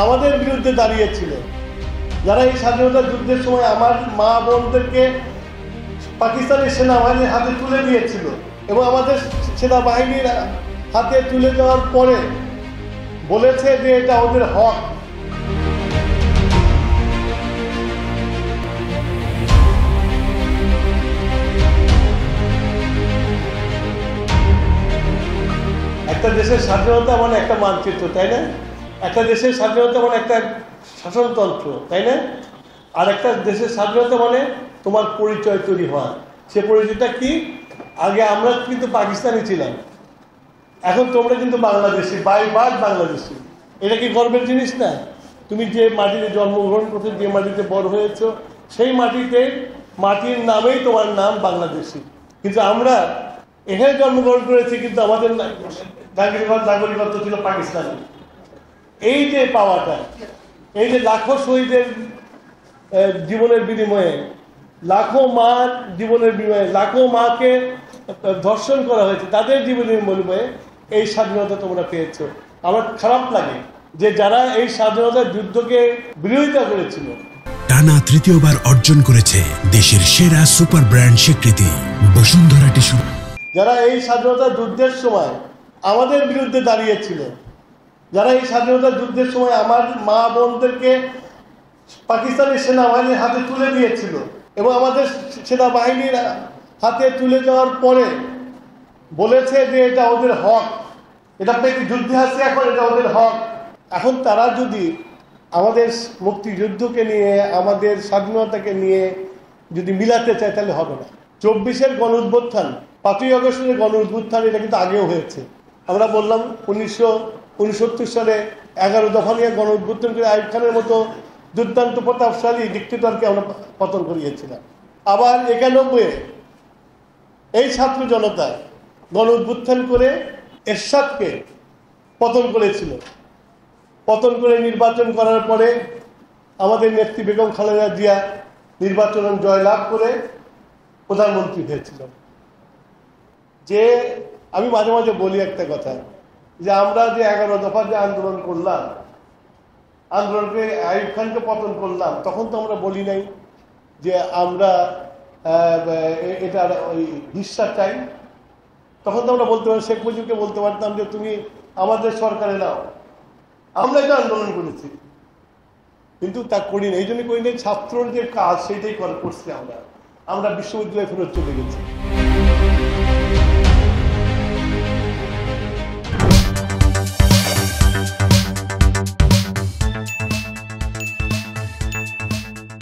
আমাদের বিরুদ্ধে দাঁড়িয়েছিল, যারা এই স্বাধীনতা যুদ্ধের সময় আমার মা বোনদেরকে পাকিস্তানি সেনাবাহিনীর হাতে তুলে দিয়েছিল এবং আমাদের সেনাবাহিনীর হাতে তুলে দেওয়ার পরে বলেছে যে এটা ওদের হক। একটা দেশের স্বাধীনতা মানে একটা মানচিত্র, তাই না? একটা দেশের স্বাধীনতা মানে একটা শাসনতন্ত্র, তাই না? আর একটা দেশের স্বাধীনতা মানে তোমার পরিচয় তৈরি হওয়া। সে পরিচয়টা কি? আগে আমরা কিন্তু পাকিস্তানি ছিলাম, এখন তোমরা কিন্তু বাংলাদেশি, বাই বার্থ বাংলাদেশি। এটা কি গর্বের জিনিস না? তুমি যে মাটিতে জন্মগ্রহণ করছো, যে মাটিতে বড় হয়েছ, সেই মাটির নামেই তোমার নাম বাংলাদেশি। কিন্তু আমরা এখানে জন্মগ্রহণ করেছি, কিন্তু আমাদের নাগরিকত্ব ছিল পাকিস্তানি। এই যে পাওয়াটা, এই যে লাখো শহীদের জীবনের বিনিময়ে, লাখো মার জীবনের বিনিময়ে, লাখো মাকে ধর্ষণ করা হয়েছে, তাদের জীবনের বিনিময়ে এই স্বাধীনতা তোমরা পেয়েছো। আমার খারাপ লাগে যে যারা এই স্বাধীনতার যুদ্ধকে বিরোধিতা করেছিল, টানা তৃতীয়বার অর্জন করেছে দেশের সেরা সুপার ব্র্যান্ড স্বীকৃতি বসুন্ধরা টিস্যু। যারা এই স্বাধীনতা যুদ্ধের সময় আমাদের বিরুদ্ধে দাঁড়িয়েছিল, যারা এই স্বাধীনতা যুদ্ধের সময় আমার মা বোনদেরকে পাকিস্তানি সেনাবাহিনীর হাতে তুলে দিয়েছিল এবং আমাদের সেনাবাহিনীর হাতে তুলে দেওয়ার পরে বলেছে যে এটা ওদের হক, এটা যুদ্ধে আছে, এখন এটা ওদের হক। এখন তারা যদি আমাদের মুক্তিযুদ্ধকে নিয়ে, আমাদের স্বাধীনতাকে নিয়ে যদি মিলাতে চায়, তাহলে হবে না। 24-এর গণ অভ্যুত্থান, 5ই আগস্টের গণ অভ্যুত্থান, এটা কিন্তু আগেও হয়েছে। আমরা বললাম 1969 সালে 11 দফা নিয়ে গণ অভ্যুত্থান করে আইয়ুব খানের মতো দুর্দান্ত প্রতাপশালী ডিক্টেটরকে আমরা পতন করিয়েছিলাম। আবার 91-এ এই ছাত্র জনতা গণ অভ্যুত্থান করে এরশাদকে পতন করেছিল। পতন করে নির্বাচন করার পরে আমাদের নেত্রী বেগম খালেদা জিয়া নির্বাচনে জয়লাভ করে প্রধানমন্ত্রী হয়েছিল। যে আমি মাঝে মাঝে বলি একটা কথা, যে আমরা যে 11 দফা যে আন্দোলন করলাম, আন্দোলনকে আইয়ুব খানকে পতন করলাম, তখন তো আমরা বলি নাই যে আমরা এটার ওই হিস্সা চাই। তখন তো আমরা বলতে পারি, শেখ মুজিবকে বলতে পারতাম যে তুমি আমাদের সরকারে নাও, আমরা এটা আন্দোলন করেছি, কিন্তু তা করি না। এই জন্য করি না, ছাত্রর যে কাজ সেটাই করছি আমরা বিশ্ববিদ্যালয়ে ফেরত চলে গেছি।